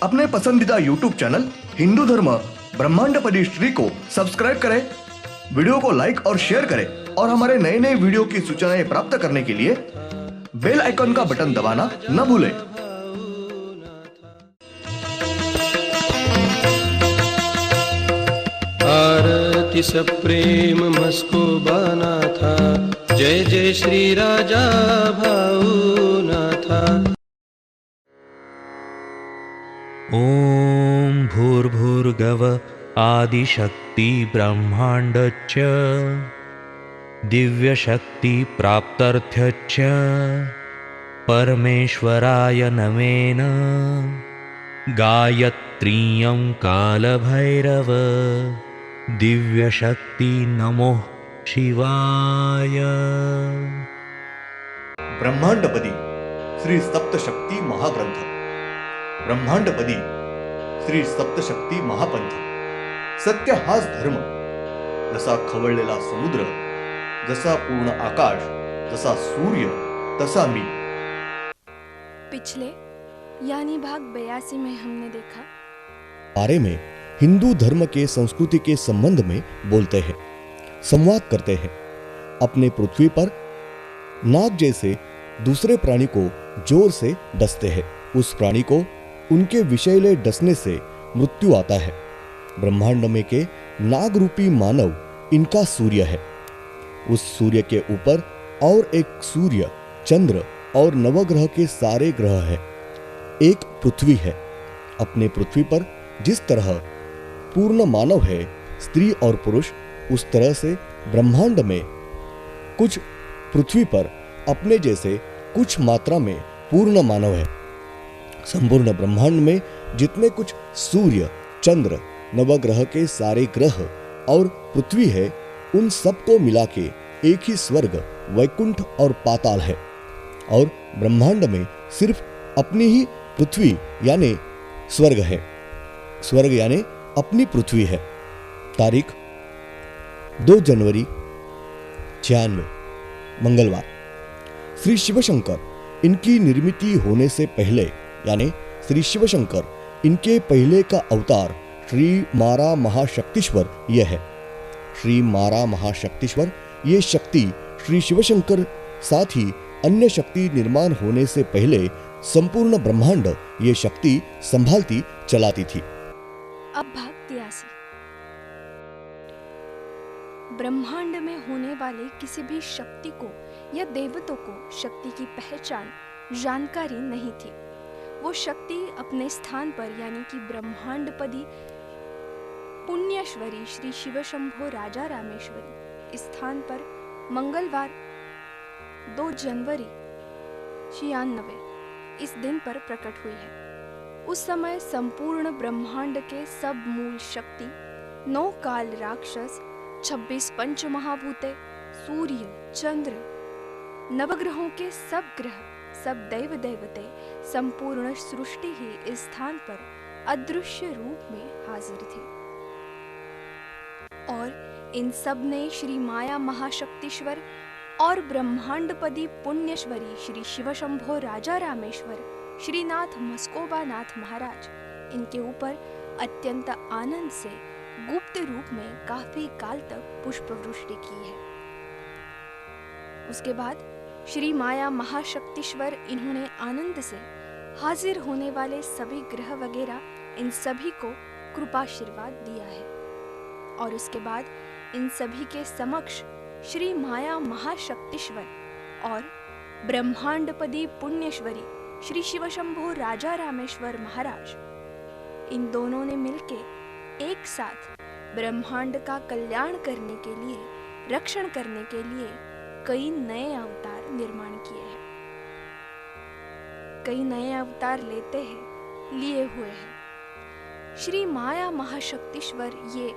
अपने पसंदीदा YouTube channel Hindu धर्म ब्रह्मांडपदी श्री को सब्सक्राइब करें, वीडियो को लाइक और शेयर करें और हमारे नए नए वीडियो की सूचनाएं प्राप्त करने के लिए बेल आइकन का बटन दबाना न भूलें। आरती सप्रेम मस्को बाना था, जय जय श्री राजा भाऊनाथा। ॐ भूर्भुर्गव आदिशक्ति ब्रह्माण्डच्च दिव्यशक्ति प्राप्त्यर्थच्च परमेश्वराय नमेन गायत्रीयं कालभैरव दिव्यशक्ति नमो शिवाय। ब्रह्मांडपदी श्री सप्तशक्ती महाग्रंथ, ब्रह्मांडपदी श्री सप्तशक्ती महापंथ। सत्य हाच धर्म, जसा खवळलेला समुद्र, जसा पूर्ण आकाश, जसा सूर्य, तसा मी। पिछले यानी भाग 82 में हमने देखा बारे में हिंदू धर्म के संस्कृति के संबंध में बोलते हैं, संवाद करते हैं। अपने पृथ्वी पर नाग जैसे दूसरे प्राणी को जोर से डसते हैं। उस प्राणी को उनके विषैले डसने से मृत्यु आता है। ब्रह्मांड में के नाग रूपी मानव इनका सूर्य है। उस सूर्य के ऊपर और एक सूर्य, चंद्र और नवग्रह के सारे ग्रह है। एक पृथ्वी है। अपने पृथ्वी पर जिस तरह पूर्ण मानव है, स्त्री और पुरुष, उस तरह से ब्रह्मांड में कुछ पृथ्वी पर अपने जैसे कुछ मात्रा में पूर्ण मानव है। संपूर्ण ब्रह्मांड में जितने कुछ सूर्य, चंद्र, नवग्रह के सारे ग्रह और पृथ्वी है, उन सबको मिला के एक ही स्वर्ग, वैकुंठ और पाताल है। और ब्रह्मांड में सिर्फ अपनी ही पृथ्वी यानी स्वर्ग है। स्वर्ग यानी अपनी पृथ्वी है। तारीख 2 जनवरी 96 मंगलवार। श्री शिवशंकर इनकी निर्मिति होने से पहले यानी श्री शिवशंकर इनके पहले का अवतार श्री मारा महाशक्तिश्वर यह है। श्री मारा महाशक्तिश्वर ये शक्ति श्री शिवशंकर साथ ही अन्य शक्ति निर्माण होने से पहले संपूर्ण ब्रह्मांड ये शक्ति संभालती चलाती थी। अब भाग 83। ब्रह्मांड में होने वाले किसी भी शक्ति को या देवता को शक्ति की पहचान, जानकारी नहीं थी। वो शक्ति अपने स्थान पर यानी कि ब्रह्मांडपदी पुण्यश्वरी श्री शिवशंभो राजा रामेश्वरी स्थान पर मंगलवार 2 जनवरी 96 इस दिन पर प्रकट हुई है। उस समय संपूर्ण ब्रह्मांड के सब मूल शक्ति, 9 काल राक्षस, 26 पंच महाभूते, सूर्य, चंद्र, नवग्रहों के सब ग्रह, सब दैव देवते, संपूर्ण सृष्टि ही इस स्थान पर अदृश्य रूप में हाजिर थी। और इन सब ने श्री माया महाशक्तिश्वर और ब्रह्मांडपदी पुण्यश्वरी श्री शिवशंभो राजा रामेश्वर श्रीनाथ मस्कोबानाथ महाराज इनके ऊपर अत्यंत आनंद से गुप्त रूप में काफी काल तक पुष्प वृष्टि की है। उसके बाद श्री माया महाशक्तिश्वर इन्होंने आनंद से हाजिर होने वाले सभी ग्रह वगैरह इन सभी को कृपाशीर्वाद दिया है। और उसके बाद इन सभी के समक्ष श्री माया महाशक्तिश्वर और ब्रह्मांडपदी पुण्यश्वरी श्री शिवशंभो राजा रामेश्वर महाराज इन दोनों ने मिलके एक साथ ब्रह्मांड का कल्याण करने के लिए, रक्षण करने के लिए कई नए अवतार निर्माण किए हैं। कई नए अवतार लिए हुए हैं। श्री माया महाशक्तिश्वर ये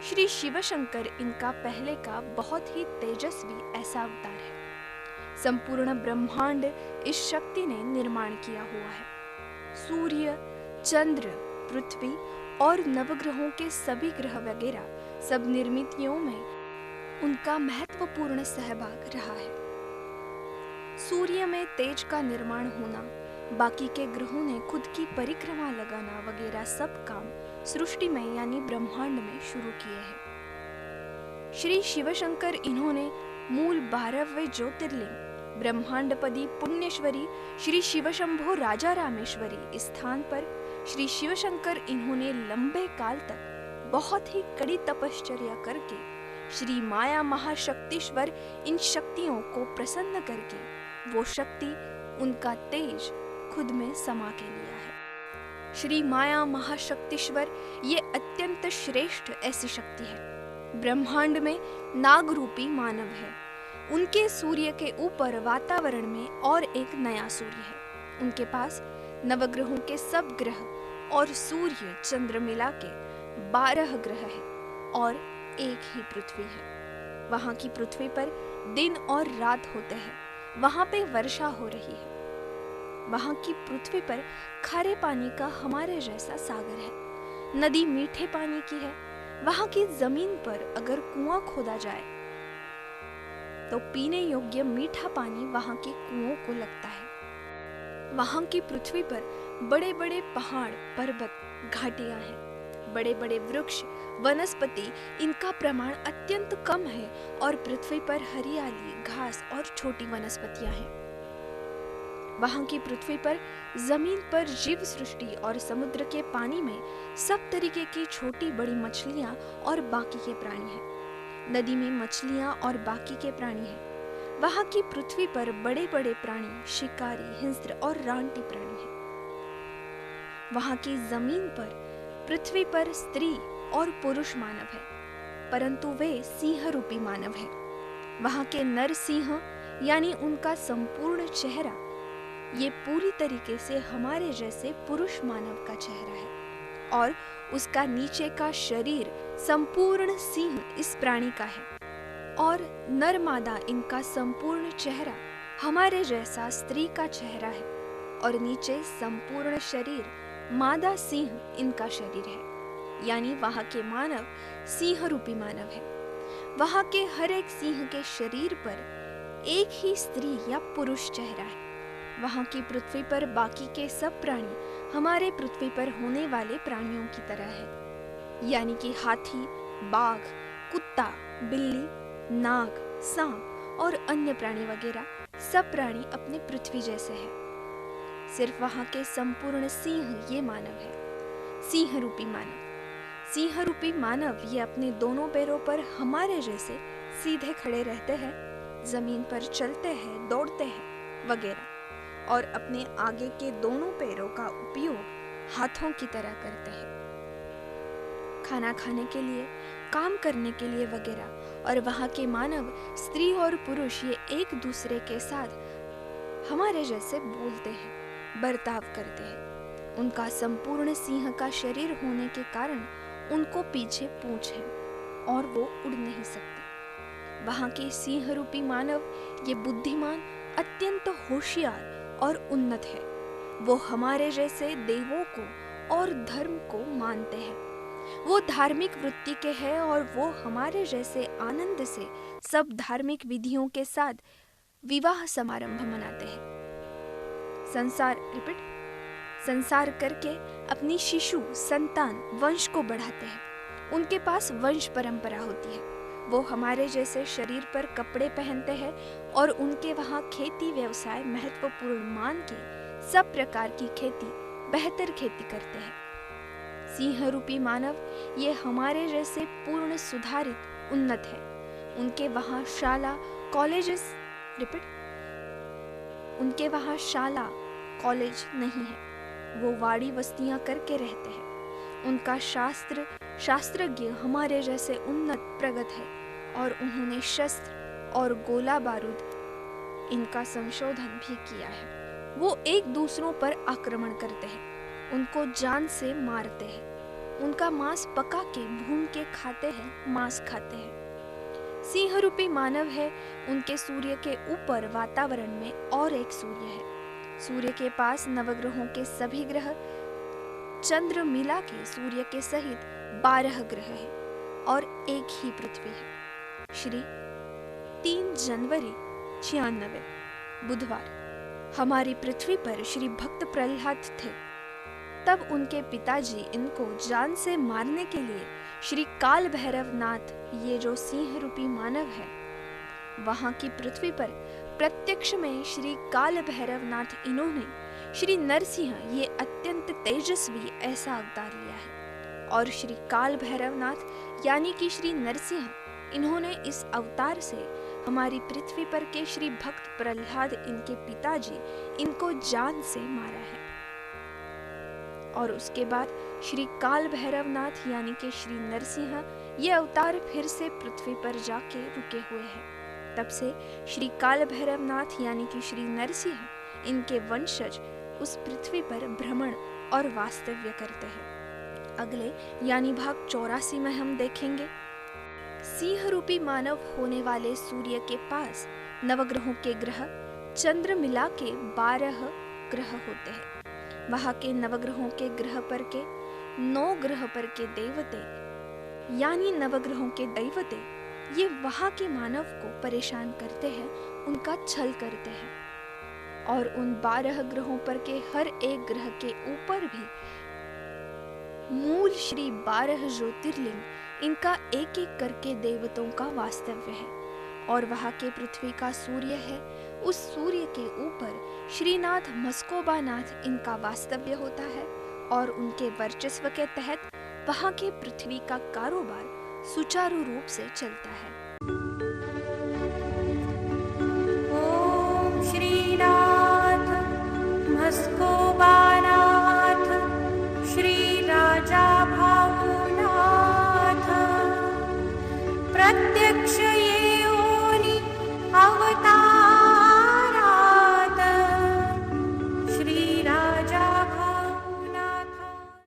श्री शिवशंकर इनका पहले का बहुत ही तेजस्वी ऐसा अवतार है। संपूर्ण ब्रह्मांड इस शक्ति ने निर्माण किया हुआ है। सूर्य, चंद्र, पृथ्वी और नवग्रहों के सभी ग्रह वगैरह सब निर्मितियों में उनका महत्वपूर्ण सहभाग रहा है। सूर्य में तेज का निर्माण होना, बाकी के ग्रहों ने खुद की परिक्रमा लगाना वगैरह सब काम सृष्टि में यानी ब्रह्मांड में शुरू किए हैं। श्री शिवशंकर इन्होंने मूल 12वें ज्योतिर्लिंग ब्रह्मांडपदी पुण्येश्वरी श्री शिवशंभो राजा रामेश्वरी स्थान पर श्री शिवशंकर इन्होंने लंबे काल तक बहुत ही कड़ी तपश्चर्या करके श्री माया महाशक्तिश्वर इन शक्तियों को प्रसन्न करके वो शक्ति उनका तेज खुद में समा के लिया है। श्री माया महाशक्तिश्वर ये अत्यंत श्रेष्ठ ऐसी शक्ति है। ब्रह्मांड में नाग रूपी मानव है। उनके सूर्य के ऊपर वातावरण में और एक नया सूर्य है। उनके पास नवग्रहों के सब ग्रह और सूर्य चंद्र मिला के 12 ग्रह है और एक ही पृथ्वी है। वहां की पृथ्वी पर दिन और रात होते हैं। वहां पे वर्षा हो रही है। वहां की पृथ्वी पर खारे पानी का हमारे जैसा सागर है। नदी मीठे पानी की है। वहां की जमीन पर अगर कुआं खोदा जाए तो पीने योग्य मीठा पानी वहां के कुओं को लगता है। वहां की पृथ्वी पर बड़े बड़े पहाड़, पर्वत, घाटियां हैं। बड़े बड़े वृक्ष, वनस्पति, इनका प्रमाण अत्यंत कम है और पृथ्वी पर हरियाली, घास और छोटी वनस्पतियां हैं। वहां की पृथ्वी पर जमीन पर जीव सृष्टि और समुद्र के पानी में सब तरीके की छोटी बड़ी मछलियां और बाकी के प्राणी हैं। नदी में मछलियां और बाकी के प्राणी हैं। वहां की पृथ्वी पर बड़े बड़े प्राणी, शिकारी, हिंस्र और रानटी प्राणी हैं। वहां की जमीन पर पृथ्वी पर स्त्री और पुरुष मानव है, परंतु वे सिंह रूपी मानव है। वहां के नर सिंह यानी उनका संपूर्ण चेहरा ये पूरी तरीके से हमारे जैसे पुरुष मानव का चेहरा है और उसका नीचे का शरीर संपूर्ण सिंह इस प्राणी का है और नर मादा इनका संपूर्ण चेहरा हमारे जैसा स्त्री का चेहरा है और नीचे संपूर्ण शरीर मादा सिंह इनका शरीर है। यानी वहां के मानव सिंह रूपी मानव है। वहां के हर एक सिंह के शरीर पर एक ही स्त्री या पुरुष चेहरा है। वहां की पृथ्वी पर बाकी के सब प्राणी हमारे पृथ्वी पर होने वाले प्राणियों की तरह है। यानी कि हाथी, बाघ, कुत्ता, बिल्ली, नाग, सांप और अन्य प्राणी वगैरह सब प्राणी अपने पृथ्वी जैसे हैं। सिर्फ वहां के संपूर्ण सिंह ये मानव है, सिंह रूपी मानव। सिंह रूपी मानव ये अपने दोनों पैरों पर हमारे जैसे सीधे खड़े रहते हैं, जमीन पर चलते हैं, दौड़ते हैं वगैरह और अपने आगे के दोनों पैरों का उपयोग हाथों की तरह करते हैं, खाना खाने के लिए, काम करने के लिए वगैरह। और वहां के मानव स्त्री और पुरुष ये एक दूसरे के साथ हमारे जैसे बोलते हैं, बर्ताव करते हैं। उनका संपूर्ण सिंह का शरीर होने के कारण उनको पीछे पूंछ है और वो उड़ नहीं सकते। वहां के सिंह रूपी मानव ये बुद्धिमान, अत्यंत होशियार और उन्नत है। वो हमारे जैसे देवों को और धर्म को मानते हैं। वो धार्मिक वृत्ति के हैं और वो हमारे जैसे आनंद से सब धार्मिक विधियों के साथ विवाह समारंभ मनाते हैं। संसार करके अपनी शिशु, संतान, वंश को बढ़ाते हैं। उनके पास वंश परंपरा होती है। वो हमारे जैसे शरीर पर कपड़े पहनते हैं और उनके वहाँ खेती व्यवसाय महत्वपूर्ण मान के सब प्रकार की खेती, बेहतर खेती करते हैं। सिंह रूपी मानव ये हमारे जैसे पूर्ण सुधारित, उन्नत है। उनके वहाँ शाला, कॉलेज नहीं है। वो वाड़ी वस्तियां करके रहते हैं। उनका शास्त्रज्ञ हमारे जैसे उन्नत, प्रगत है और उन्होंने शस्त्र और गोला बारूद इनका संशोधन भी किया है। वो एक दूसरों पर आक्रमण करते हैं, उनको जान से मारते हैं। उनका मांस पका के, भून के खाते हैं, मांस खाते हैं। सिंह रूपी मानव है। उनके सूर्य के ऊपर वातावरण में और एक सूर्य है। सूर्य के पास नवग्रहों के सभी ग्रह, चंद्र मिला के सूर्य के सहित 12 ग्रह है और एक ही पृथ्वी है। श्री 3 जनवरी 96 बुधवार हमारी पृथ्वी पर श्री भक्त प्रहलाद थे, तब उनके पिताजी इनको जान से मारने के लिए श्री काल भैरव नाथ, ये जो सिंह रूपी मानव है, वहां की पृथ्वी पर प्रत्यक्ष में श्री काल भैरव नाथ इन्होंने श्री नरसिंह, ये अत्यंत तेजस्वी ऐसा अवतार लिया है। और श्री काल भैरव नाथ यानी कि श्री नरसिंह, इन्होंने इस अवतार से हमारी पृथ्वी पर के श्री भक्त प्रहलाद, इनके पिताजी, इनको जान से मारा है। और उसके बाद श्री काल भैरव नाथ यानी कि श्री नरसिंह, ये अवतार फिर से पृथ्वी पर जाके रुके हुए हैं। तब से श्री काल भैरव नाथ यानी कि श्री नरसिंह, इनके वंशज उस पृथ्वी पर भ्रमण और वास्तव्य करते हैं। अगले यानी भाग 84 में हम देखेंगे, सिंह रूपी मानव होने वाले सूर्य के पास नवग्रहों के ग्रह चंद्र मिला के 12 ग्रह होते हैं। वहां के नवग्रहों के ग्रह पर के 9 ग्रह पर के देवते यानी नवग्रहों के दैवते, ये वहां के मानव को परेशान करते हैं, उनका छल करते हैं। और उन 12 ग्रहों पर के हर एक ग्रह के ऊपर भी मूल श्री 12 ज्योतिर्लिंग, इनका एक एक करके देवताओं का वास्तव्य है। और वहां के पृथ्वी का सूर्य है, उस सूर्य के ऊपर श्रीनाथ मस्कोबा नाथ, इनका वास्तव्य होता है। और उनके वर्चस्व के तहत वहां के पृथ्वी का कारोबार सुचारू रूप से चलता है। ओम श्रीनाथ मस्कोबा नाथ श्री राजा भावनाथ प्रत्यक्ष